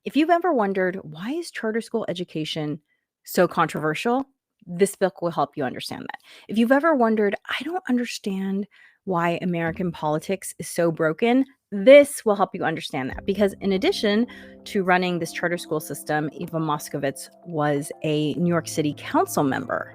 If you've ever wondered, why is charter school education so controversial? This book will help you understand that. If you've ever wondered, I don't understand why American politics is so broken, this will help you understand that. Because in addition to running this charter school system, Eva Moskowitz was a New York City council member.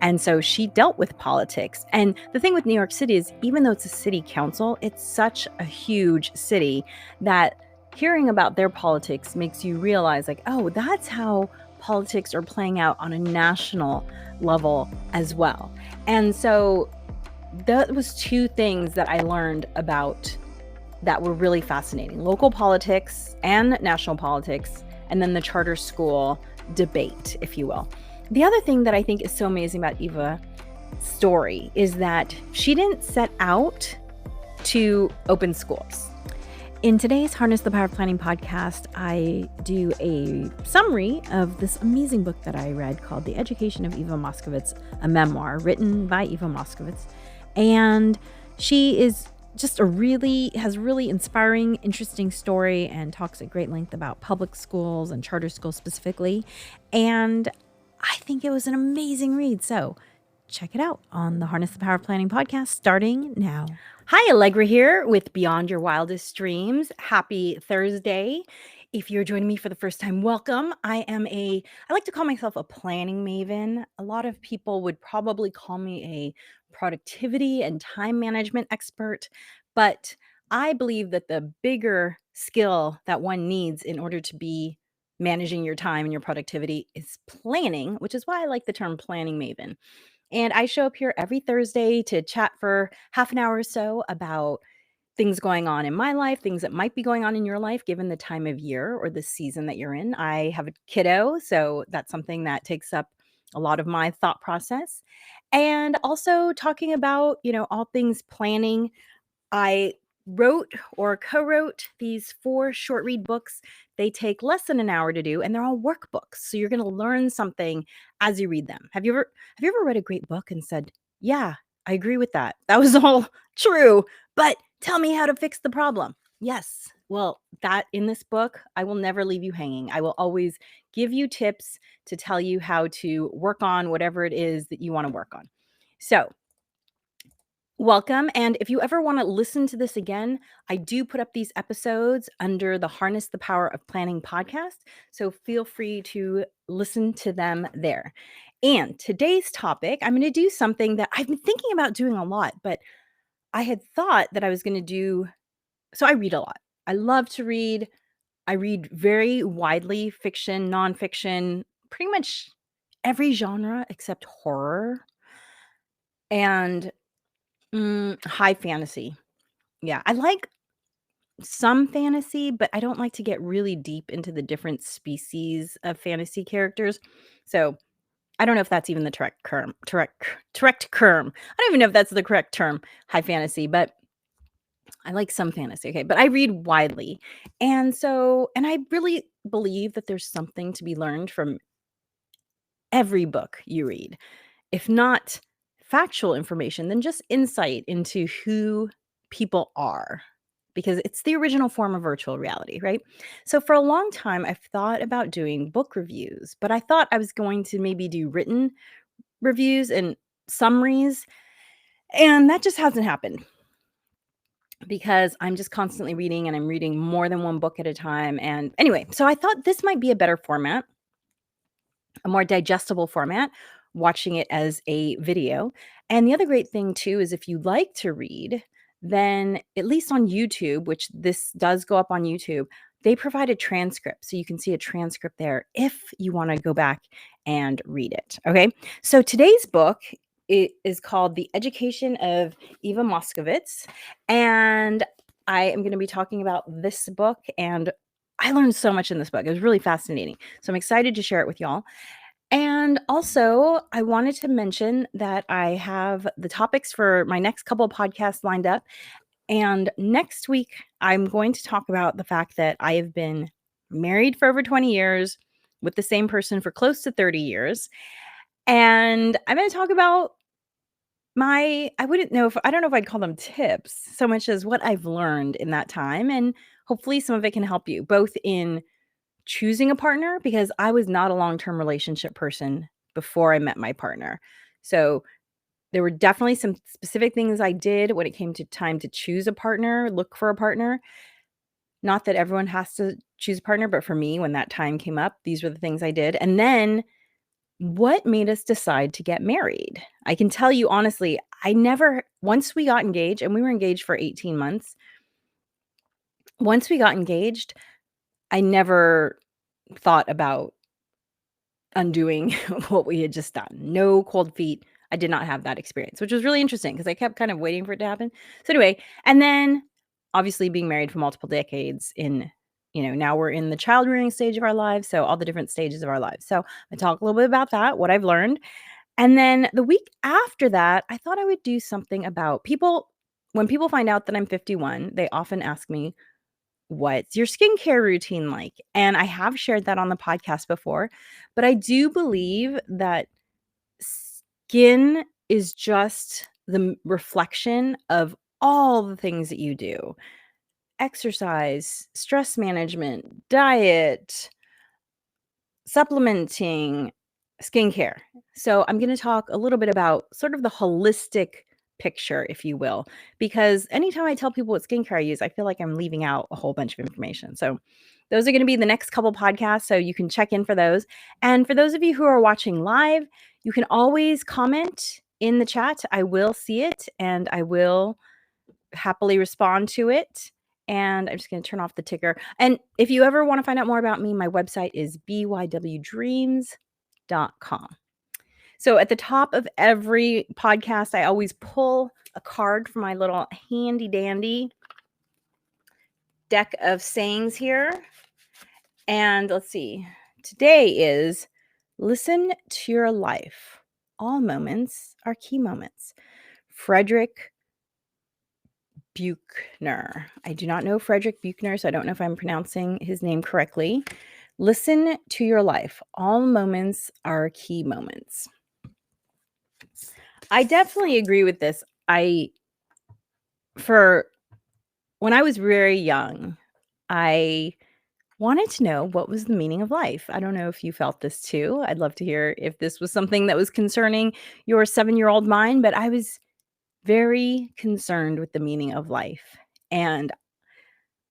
And so she dealt with politics. And the thing with New York City is, even though it's a city council, it's such a huge city that hearing about their politics makes you realize, like, oh, that's how politics are playing out on a national level as well. And so that was two things that I learned about that were really fascinating: local politics and national politics, and then the charter school debate, if you will. The other thing that I think is so amazing about Eva's story is that she didn't set out to open schools. In today's Harness the Power of Planning podcast, I do a summary of this amazing book that I read called The Education of Eva Moskowitz, a memoir written by Eva Moskowitz. And she is just has really inspiring, interesting story and talks at great length about public schools and charter schools specifically. And I think it was an amazing read. So check it out on the Harness the Power of Planning podcast starting now. Hi, Allegra here with Beyond Your Wildest Dreams. Happy Thursday. If you're joining me for the first time, welcome. I like to call myself a planning maven. A lot of people would probably call me a productivity and time management expert, but I believe that the bigger skill that one needs in order to be managing your time and your productivity is planning, which is why I like the term planning maven. And I show up here every Thursday to chat for half an hour or so about things going on in my life, things that might be going on in your life, given the time of year or the season that you're in. I have a kiddo, so that's something that takes up a lot of my thought process. And also talking about, all things planning. I wrote or co-wrote these 4 short read books. They take less than an hour to do, and they're all workbooks. So you're going to learn something as you read them. Have you ever read a great book and said, "Yeah, I agree with that. That was all true, but tell me how to fix the problem"? Yes. Well, that in this book, I will never leave you hanging. I will always give you tips to tell you how to work on whatever it is that you want to work on. So, welcome. And if you ever want to listen to this again, I do put up these episodes under the Harness the Power of Planning podcast. So feel free to listen to them there. And today's topic, I'm going to do something that I've been thinking about doing a lot, but I had thought that I was going to do. So I read a lot. I love to read. I read very widely: fiction, nonfiction, pretty much every genre except horror and high fantasy. Yeah, I like some fantasy, but I don't like to get really deep into the different species of fantasy characters. So I don't know if that's even the correct term. I don't even know if that's the correct term, high fantasy, but I like some fantasy. Okay, but I read widely. And I really believe that there's something to be learned from every book you read. If not factual information, then just insight into who people are, because it's the original form of virtual reality, right? So for a long time, I've thought about doing book reviews, but I thought I was going to maybe do written reviews and summaries, and that just hasn't happened because I'm just constantly reading, and I'm reading more than one book at a time. And anyway, so I thought this might be a better format, a more digestible format, watching it as a video. And the other great thing too is if you like to read, then at least on YouTube, which this does go up on YouTube, they provide a transcript. So you can see a transcript there if you want to go back and read it. Okay. So today's book is called The Education of Eva Moskowitz. And I am going to be talking about this book, and I learned so much in this book. It was really fascinating. So I'm excited to share it with y'all. And also, I wanted to mention that I have the topics for my next couple of podcasts lined up. And next week, I'm going to talk about the fact that I have been married for over 20 years with the same person for close to 30 years. And I'm going to talk about I don't know if I'd call them tips so much as what I've learned in that time. And hopefully some of it can help you both in choosing a partner because I was not a long-term relationship person before I met my partner. So there were definitely some specific things I did when it came to time to choose a partner, look for a partner. Not that everyone has to choose a partner, but for me, when that time came up, these were the things I did. And then what made us decide to get married? I can tell you honestly, once we got engaged, and we were engaged for 18 months, once we got engaged, I never thought about undoing what we had just done. No cold feet. I did not have that experience, which was really interesting because I kept kind of waiting for it to happen. So anyway, and then obviously being married for multiple decades now we're in the child rearing stage of our lives. So all the different stages of our lives. So I talk a little bit about that, what I've learned. And then the week after that, I thought I would do something about people. When people find out that I'm 51, they often ask me, what's your skincare routine like? And I have shared that on the podcast before, but I do believe that skin is just the reflection of all the things that you do. Exercise, stress management, diet, supplementing, skincare. So I'm going to talk a little bit about sort of the holistic picture, if you will, because anytime I tell people what skincare I use, I feel like I'm leaving out a whole bunch of information. So those are going to be the next couple podcasts, so you can check in for those. And for those of you who are watching live, you can always comment in the chat. I will see it and I will happily respond to it. And I'm just going to turn off the ticker. And if you ever want to find out more about me, my website is bywdreams.com. So at the top of every podcast, I always pull a card from my little handy dandy deck of sayings here. And let's see. Today is listen to your life. All moments are key moments. Frederick Buechner. I do not know Frederick Buechner, so I don't know if I'm pronouncing his name correctly. Listen to your life. All moments are key moments. I definitely agree with this. When I was very young, I wanted to know what was the meaning of life. I don't know if you felt this too. I'd love to hear if this was something that was concerning your 7-year-old mind, but I was very concerned with the meaning of life. And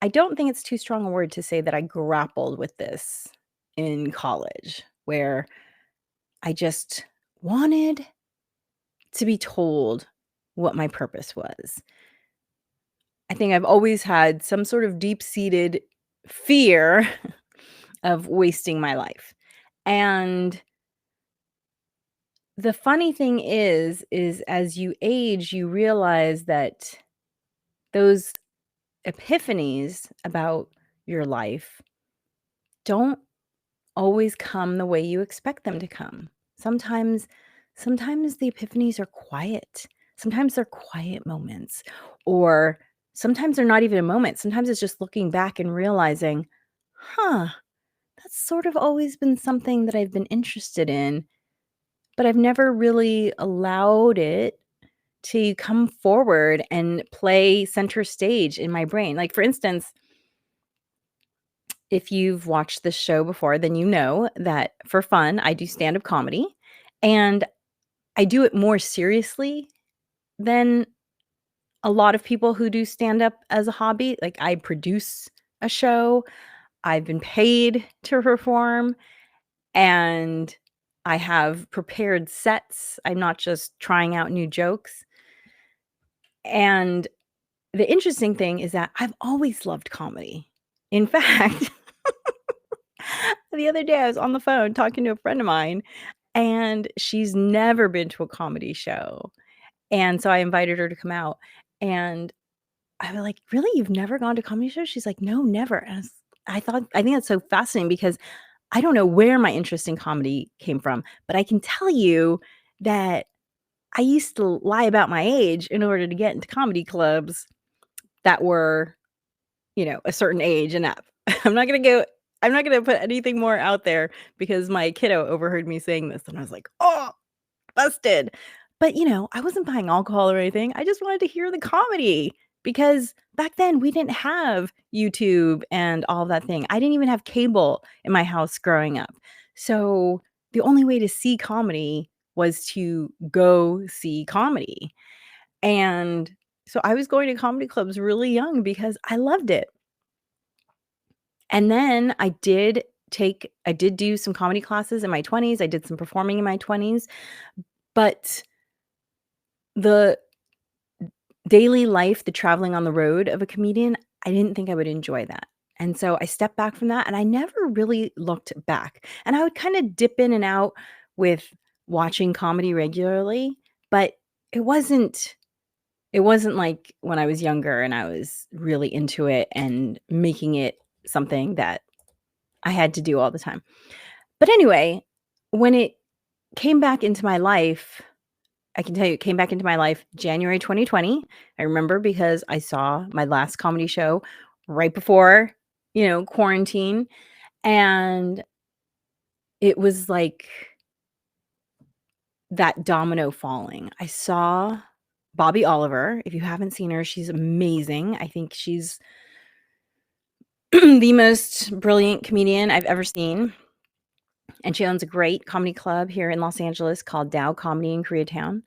I don't think it's too strong a word to say that I grappled with this in college, where I just wanted to be told what my purpose was. I think I've always had some sort of deep-seated fear of wasting my life. And the funny thing is as you age, you realize that those epiphanies about your life don't always come the way you expect them to come. Sometimes the epiphanies are quiet. Sometimes they're quiet moments, or sometimes they're not even a moment. Sometimes it's just looking back and realizing, that's sort of always been something that I've been interested in, but I've never really allowed it to come forward and play center stage in my brain. Like, for instance, if you've watched this show before, then you know that for fun, I do stand-up comedy, and I do it more seriously than a lot of people who do stand-up as a hobby. Like, I produce a show, I've been paid to perform, and I have prepared sets. I'm not just trying out new jokes. And the interesting thing is that I've always loved comedy. In fact, the other day I was on the phone talking to a friend of mine, and she's never been to a comedy show. And so I invited her to come out, and I was like, "Really? You've never gone to a comedy show?" She's like, "No, never." And I think that's so fascinating because I don't know where my interest in comedy came from, but I can tell you that I used to lie about my age in order to get into comedy clubs that were, a certain age and up. I'm not gonna put anything more out there because my kiddo overheard me saying this, and I was like, "Oh, busted." But, I wasn't buying alcohol or anything. I just wanted to hear the comedy. because back then we didn't have YouTube and all that thing. I didn't even have cable in my house growing up. So the only way to see comedy was to go see comedy. And so I was going to comedy clubs really young because I loved it. And then I did do some comedy classes in my 20s. I did some performing in my 20s, but the daily life, the traveling on the road of a comedian, I didn't think I would enjoy that. And so I stepped back from that and I never really looked back. And I would kind of dip in and out with watching comedy regularly, but it wasn't it wasn't like when I was younger and I was really into it and making it something that I had to do all the time. But anyway, when it came back into my life, I can tell you it came back into my life January 2020. I remember because I saw my last comedy show right before, quarantine, and it was like that domino falling. I saw Bobby Oliver. If you haven't seen her, she's amazing. I think she's the most brilliant comedian I've ever seen. And she owns a great comedy club here in Los Angeles called Dow Comedy in Koreatown.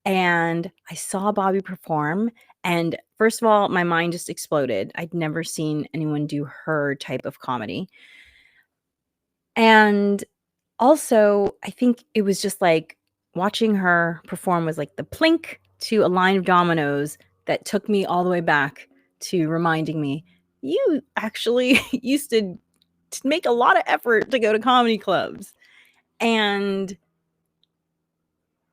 And I saw Bobby perform. And first of all, my mind just exploded. I'd never seen anyone do her type of comedy. And also, I think it was just like watching her perform was like the plink to a line of dominoes that took me all the way back to reminding me, you actually used to make a lot of effort to go to comedy clubs. And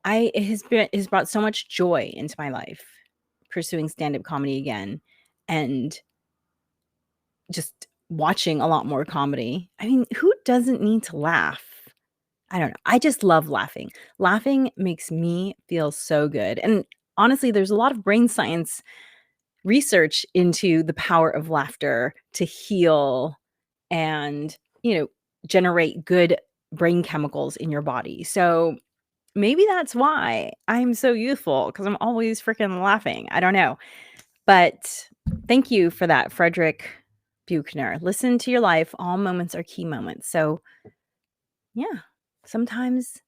it has brought so much joy into my life pursuing stand-up comedy again and just watching a lot more comedy. I mean, who doesn't need to laugh? I don't know. I just love laughing. Laughing makes me feel so good. And honestly, there's a lot of brain science research into the power of laughter to heal and, generate good brain chemicals in your body. So maybe that's why I'm so youthful, because I'm always freaking laughing. I don't know. But thank you for that, Frederick Buechner. Listen to your life. All moments are key moments. So, yeah, sometimes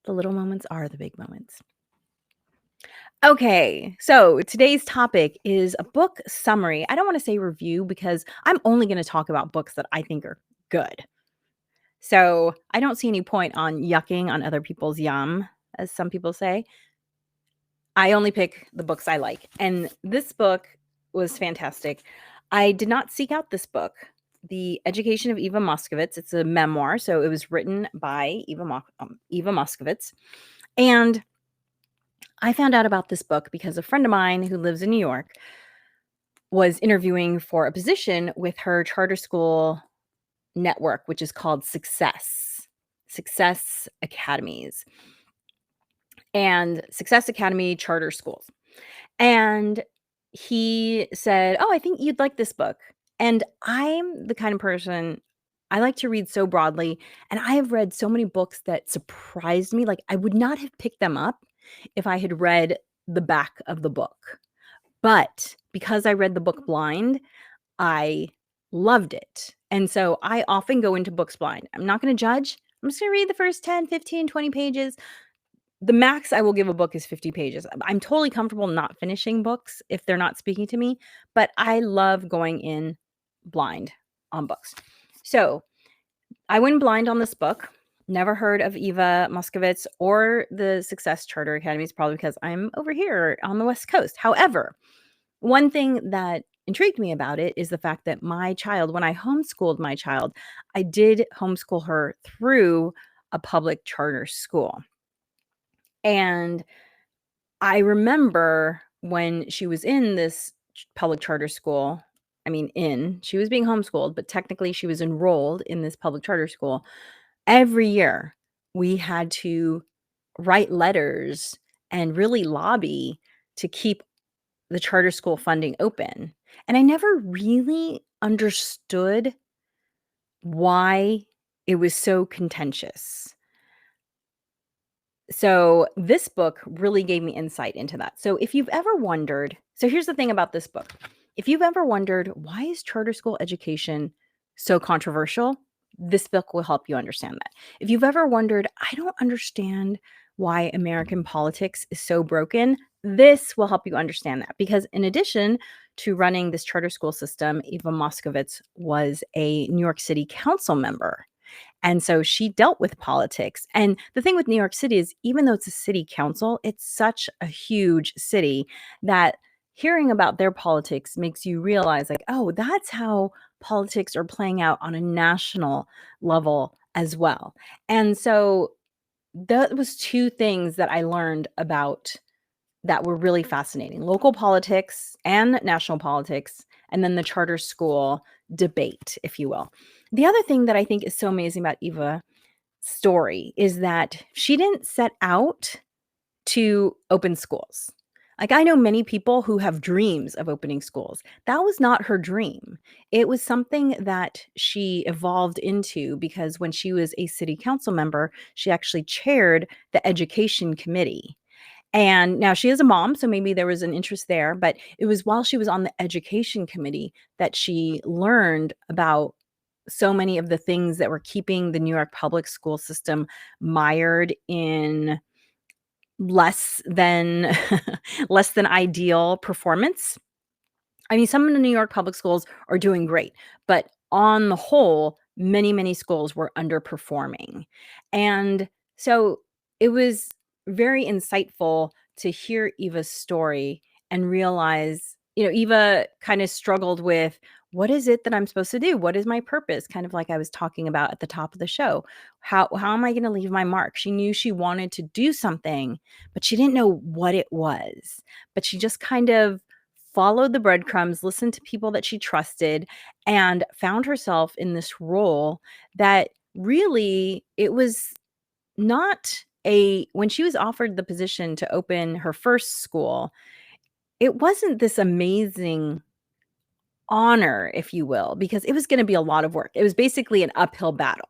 the little moments are the big moments. Okay, so today's topic is a book summary. I don't want to say review because I'm only going to talk about books that I think are good. So I don't see any point on yucking on other people's yum, as some people say. I only pick the books I like. And this book was fantastic. I did not seek out this book, The Education of Eva Moskowitz. It's a memoir, so it was written by Eva Moskowitz. And I found out about this book because a friend of mine who lives in New York was interviewing for a position with her charter school network, which is called Success Academies, and Success Academy charter schools. And he said, "Oh, I think you'd like this book." And I'm the kind of person, I like to read so broadly, and I have read so many books that surprised me. Like, I would not have picked them up if I had read the back of the book. But because I read the book blind, I loved it. And so I often go into books blind. I'm not going to judge. I'm just going to read the first 10, 15, 20 pages. The max I will give a book is 50 pages. I'm totally comfortable not finishing books if they're not speaking to me, but I love going in blind on books. So I went blind on this book. Never heard of Eva Moskowitz or the Success Charter Academies, probably because I'm over here on the West Coast. However, one thing that intrigued me about it is the fact that my child, when I homeschooled my child, I did homeschool her through a public charter school. And I remember when she was in this public charter school, she was being homeschooled, but technically she was enrolled in this public charter school. Every year we had to write letters and really lobby to keep the charter school funding open. And I never really understood why it was so contentious. So this book really gave me insight into that. So if you've ever wondered So here's the thing about this book. If you've ever wondered, why is charter school education so controversial? This book will help you understand that. If you've ever wondered, I don't understand why American politics is so broken, this will help you understand that. Because in addition to running this charter school system, Eva Moskowitz was a New York City council member. And so she dealt with politics. And the thing with New York City is, even though it's a city council, it's such a huge city that hearing about their politics makes you realize, like, oh, that's how politics are playing out on a national level as well. And so that was two things that I learned about that were really fascinating: local politics and national politics, and then the charter school debate, if you will. The other thing that I think is so amazing about Eva's story is that she didn't set out to open schools. Like, I know many people who have dreams of opening schools. That was not her dream. It was something that she evolved into because when she was a city council member, she actually chaired the education committee. And now she is a mom, so maybe there was an interest there, but it was while she was on the education committee that she learned about so many of the things that were keeping the New York public school system mired in less than less than ideal performance. I mean, some of the New York public schools are doing great, but on the whole, many, many schools were underperforming. And so it was very insightful to hear Eva's story and realize, Eva kind of struggled with, what is it that I'm supposed to do? What is my purpose? Kind of like I was talking about at the top of the show. How am I going to leave my mark? She knew she wanted to do something, but she didn't know what it was. But she just kind of followed the breadcrumbs, listened to people that she trusted, and found herself in this role that really, it was not when she was offered the position to open her first school, it wasn't this amazing honor, if you will, because it was going to be a lot of work. It was basically an uphill battle.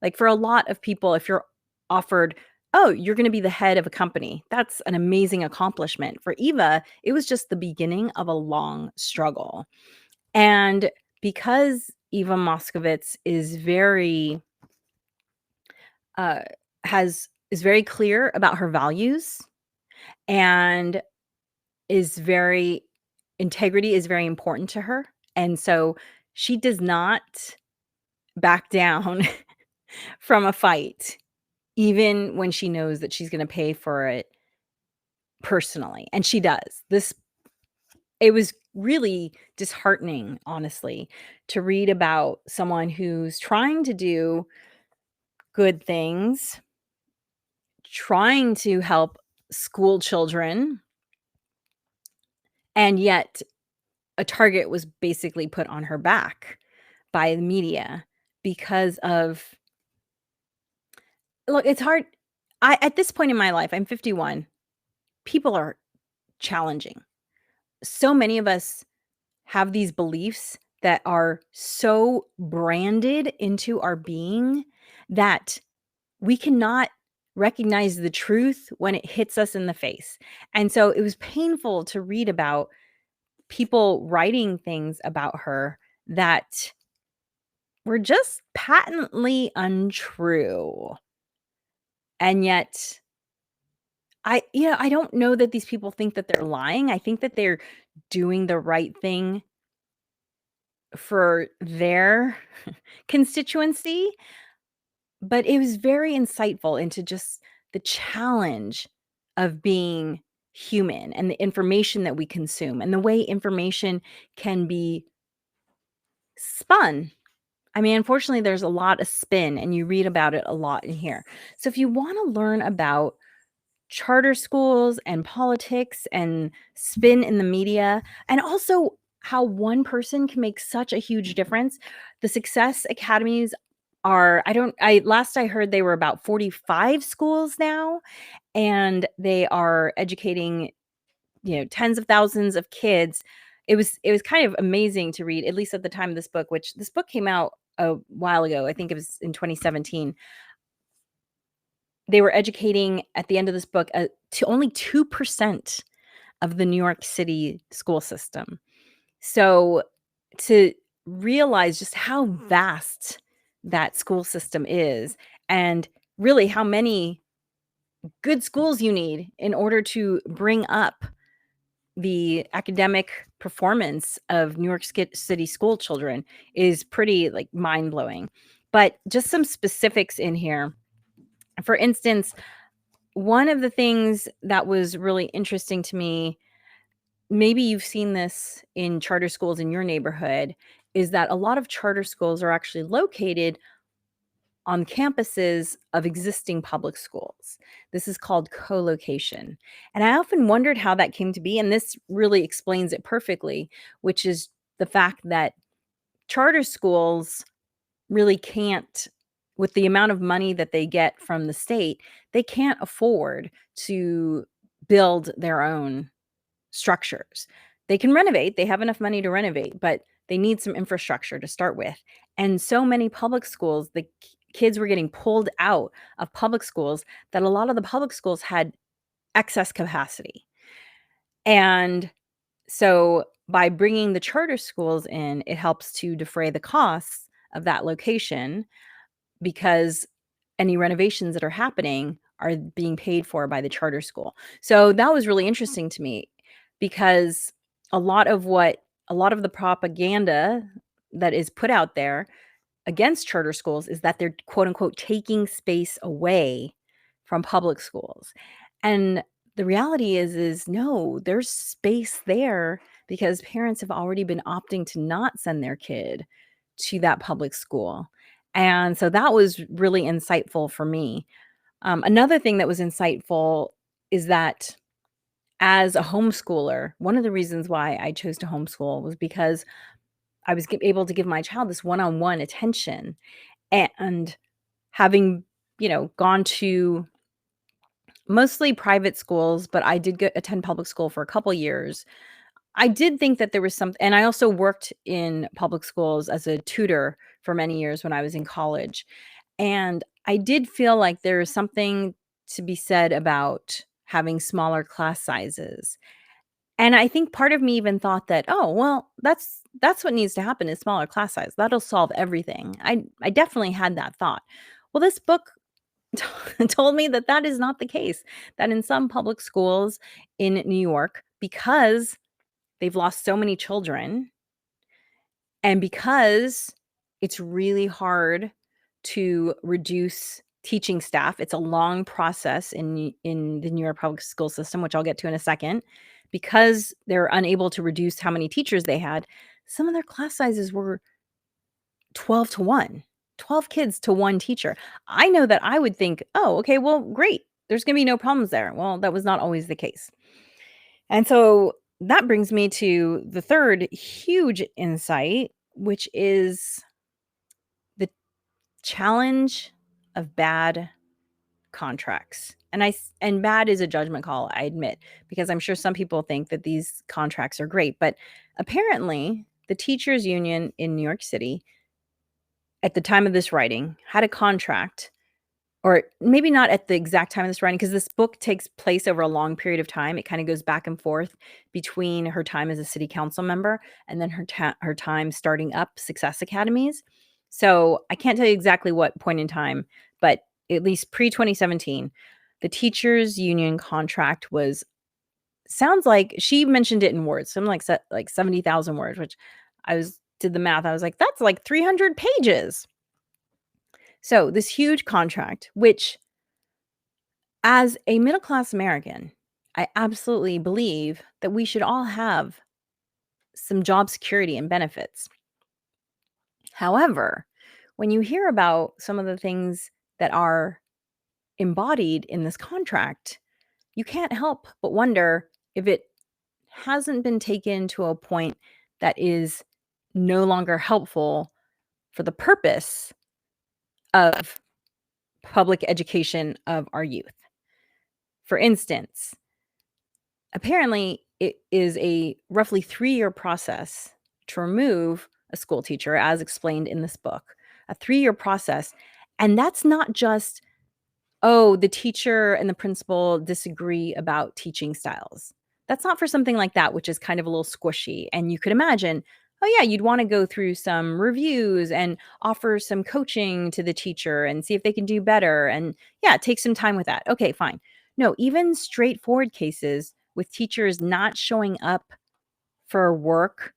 Like, for a lot of people, if you're offered, oh, you're going to be the head of a company, that's an amazing accomplishment. For Eva, it was just the beginning of a long struggle. And because Eva Moskowitz is very uh is very clear about her values, and is very integrity is very important to her. And so she does not back down from a fight, even when she knows that she's going to pay for it personally. And she does. It was really disheartening, honestly, to read about someone who's trying to do good things, trying to help school children, and yet a target was basically put on her back by the media because of, look, it's hard. At this point in my life, I'm 51. People are challenging. So many of us have these beliefs that are so branded into our being that we cannot recognize the truth when it hits us in the face. And so it was painful to read about people writing things about her that were just patently untrue. And yet I don't know that these people think that they're lying. I think that they're doing the right thing for their constituency, but it was very insightful into just the challenge of being human and the information that we consume and the way information can be spun. I mean, unfortunately, there's a lot of spin, and you read about it a lot in here. So if you want to learn about charter schools and politics and spin in the media, and also how one person can make such a huge difference, the Success Academies are, last I heard, they were about 45 schools now, and they are educating, tens of thousands of kids. It was kind of amazing to read, at least at the time of this book, which this book came out a while ago. I think it was in 2017. They were educating, at the end of this book, to only 2% of the New York City school system. So to realize just how vast that school system is and really how many good schools you need in order to bring up the academic performance of New York City school children is pretty like mind-blowing. But just some specifics in here. For instance, one of the things that was really interesting to me, maybe you've seen this in charter schools in your neighborhood, is that a lot of charter schools are actually located on campuses of existing public schools. This is called co-location. And I often wondered how that came to be, and this really explains it perfectly, which is the fact that charter schools really can't, with the amount of money that they get from the state, they can't afford to build their own structures. They can renovate, they have enough money to renovate, but they need some infrastructure to start with. And so many public schools, the kids were getting pulled out of public schools that a lot of the public schools had excess capacity. And so by bringing the charter schools in, it helps to defray the costs of that location because any renovations that are happening are being paid for by the charter school. So that was really interesting to me because a lot of the propaganda that is put out there against charter schools is that they're quote unquote taking space away from public schools. And the reality is no, there's space there because parents have already been opting to not send their kid to that public school. And so that was really insightful for me. Another thing that was insightful is that as a homeschooler, one of the reasons why I chose to homeschool was because I was able to give my child this one-on-one attention. And having, gone to mostly private schools, but I did attend public school for a couple years. I did think that there was and I also worked in public schools as a tutor for many years when I was in college. And I did feel like there is something to be said about having smaller class sizes. And I think part of me even thought that, oh, well, that's what needs to happen is smaller class size. That'll solve everything. I definitely had that thought. Well, this book told me that that is not the case. That in some public schools in New York, because they've lost so many children and because it's really hard to reduce teaching staff, it's a long process in the New York public school system, which I'll get to in a second. Because they're unable to reduce how many teachers they had, some of their class sizes were 12 to 1, 12 kids to 1 teacher. I know that I would think, "Oh, okay, well, great. There's gonna be no problems there." Well, that was not always the case. And so that brings me to the third huge insight, which is the challenge of bad contracts. And bad is a judgment call, I admit, because I'm sure some people think that these contracts are great, but apparently the teachers union in New York City at the time of this writing had a contract, or maybe not at the exact time of this writing, because this book takes place over a long period of time. It kind of goes back and forth between her time as a city council member and then her time starting up Success Academies. So I can't tell you exactly what point in time, but at least pre-2017, the teachers union contract sounds like she mentioned it in words, something like 70,000 words, which did the math. I was like, that's like 300 pages. So this huge contract, which as a middle-class American, I absolutely believe that we should all have some job security and benefits. However, when you hear about some of the things that are embodied in this contract, you can't help but wonder if it hasn't been taken to a point that is no longer helpful for the purpose of public education of our youth. For instance, apparently it is a roughly 3-year process to remove a school teacher, as explained in this book, a 3-year process. And that's not just, oh, the teacher and the principal disagree about teaching styles. That's not for something like that, which is kind of a little squishy. And you could imagine, oh, yeah, you'd want to go through some reviews and offer some coaching to the teacher and see if they can do better. And yeah, take some time with that. Okay, fine. No, even straightforward cases with teachers not showing up for work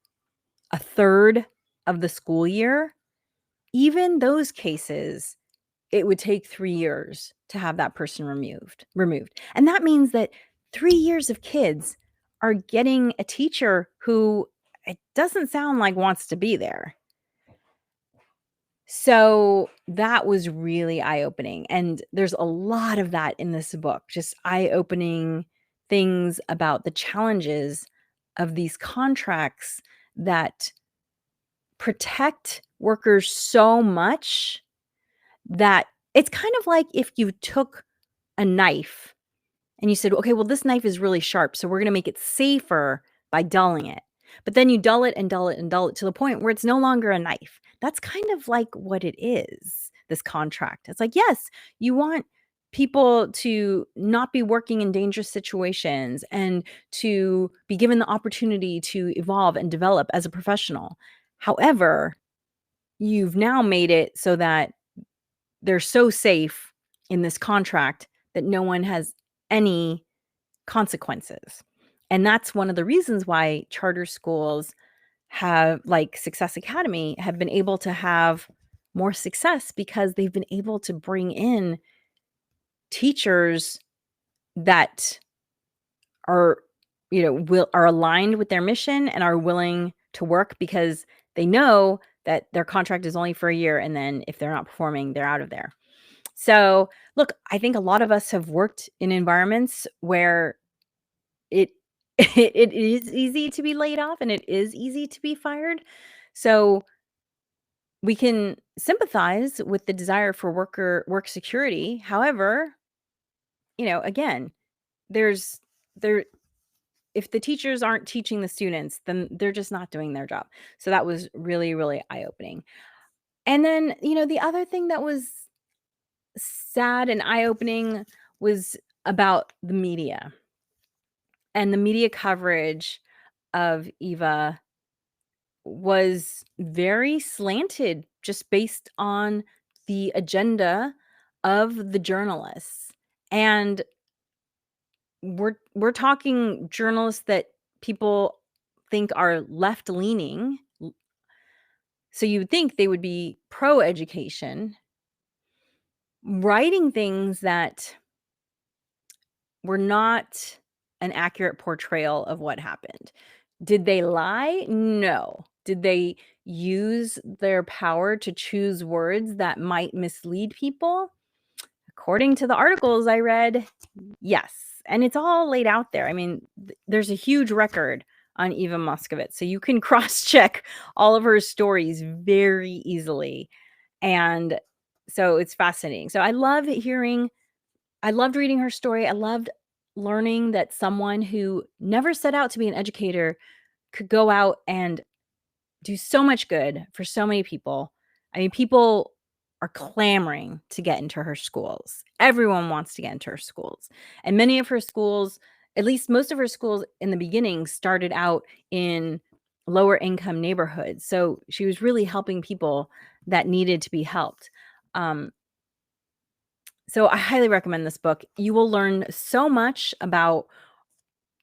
a third of the school year, even those cases, it would take 3 years to have that person removed. And that means that 3 years of kids are getting a teacher who it doesn't sound like wants to be there. So that was really eye-opening, and there's a lot of that in this book, just eye-opening things about the challenges of these contracts that protect workers so much that it's kind of like if you took a knife and you said, "Okay, well, this knife is really sharp, so we're gonna make it safer by dulling it." But then you dull it and dull it and dull it to the point where it's no longer a knife. That's kind of like what it is, this contract. It's like, yes, you want people to not be working in dangerous situations and to be given the opportunity to evolve and develop as a professional. However, you've now made it so that they're so safe in this contract that no one has any consequences. And that's one of the reasons why charter schools have, like Success Academy, have been able to have more success because they've been able to bring in teachers that are, are aligned with their mission and are willing to work because they know that their contract is only for a year, and then if they're not performing, they're out of there. So, look, I think a lot of us have worked in environments where it it is easy to be laid off and it is easy to be fired. So, we can sympathize with the desire for work security. However, again, there's there if the teachers aren't teaching the students, then they're just not doing their job. So that was really, really eye-opening. And then, the other thing that was sad and eye-opening was about the media and the media coverage of Eva was very slanted just based on the agenda of the journalists. And we're talking journalists that people think are left-leaning. So you would think they would be pro-education, writing things that were not an accurate portrayal of what happened. Did they lie? No. Did they use their power to choose words that might mislead people? According to the articles I read, yes. And it's all laid out there. I mean, there's a huge record on Eva Moskowitz, so you can cross-check all of her stories very easily. And so it's fascinating. So I loved reading her story. I loved learning that someone who never set out to be an educator could go out and do so much good for so many people. I mean, people are clamoring to get into her schools. Everyone wants to get into her schools. And many of her schools, at least most of her schools in the beginning, started out in lower income neighborhoods. So she was really helping people that needed to be helped. So I highly recommend this book. You will learn so much about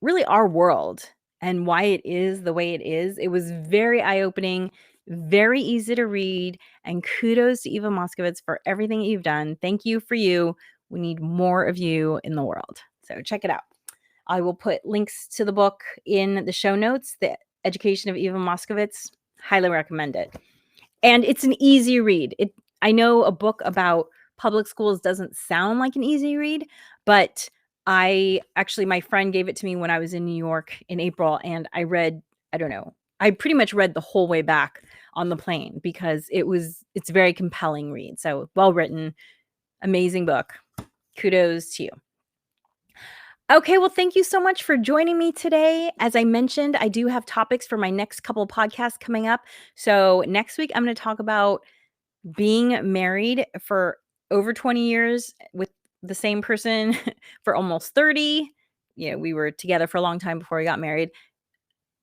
really our world and why it is the way it is. It was very eye-opening, very easy to read, and kudos to Eva Moskowitz for everything you've done. Thank you for you. We need more of you in the world. So check it out. I will put links to the book in the show notes. The Education of Eva Moskowitz, highly recommend it. And it's an easy read. I know a book about public schools doesn't sound like an easy read, but my friend gave it to me when I was in New York in April, and I pretty much read the whole way back on the plane because it's a very compelling read. So well written, amazing book. Kudos to you. Okay, well, thank you so much for joining me today. As I mentioned, I do have topics for my next couple of podcasts coming up. So next week, I'm going to talk about being married for over 20 years with the same person for almost 30. we were together for a long time before we got married.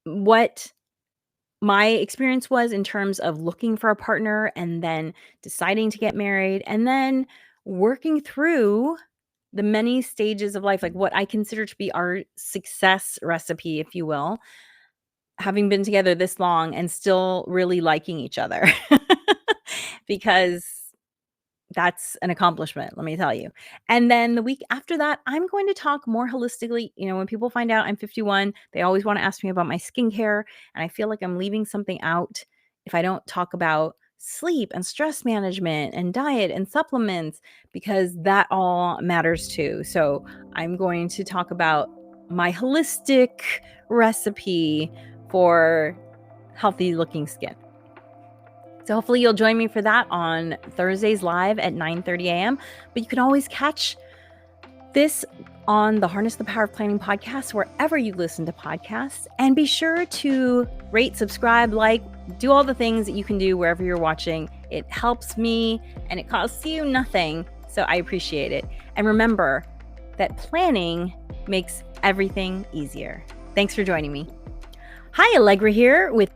What my experience was in terms of looking for a partner and then deciding to get married and then working through the many stages of life, like what I consider to be our success recipe, if you will, having been together this long and still really liking each other. Because that's an accomplishment, let me tell you. And then the week after that, I'm going to talk more holistically. When people find out I'm 51, they always want to ask me about my skincare. And I feel like I'm leaving something out if I don't talk about sleep and stress management and diet and supplements, because that all matters too. So I'm going to talk about my holistic recipe for healthy looking skin. So hopefully you'll join me for that on Thursdays live at 9:30 a.m. But you can always catch this on the Harness the Power of Planning podcast, wherever you listen to podcasts. And be sure to rate, subscribe, do all the things that you can do wherever you're watching. It helps me and it costs you nothing. So I appreciate it. And remember that planning makes everything easier. Thanks for joining me. Hi, Allegra here with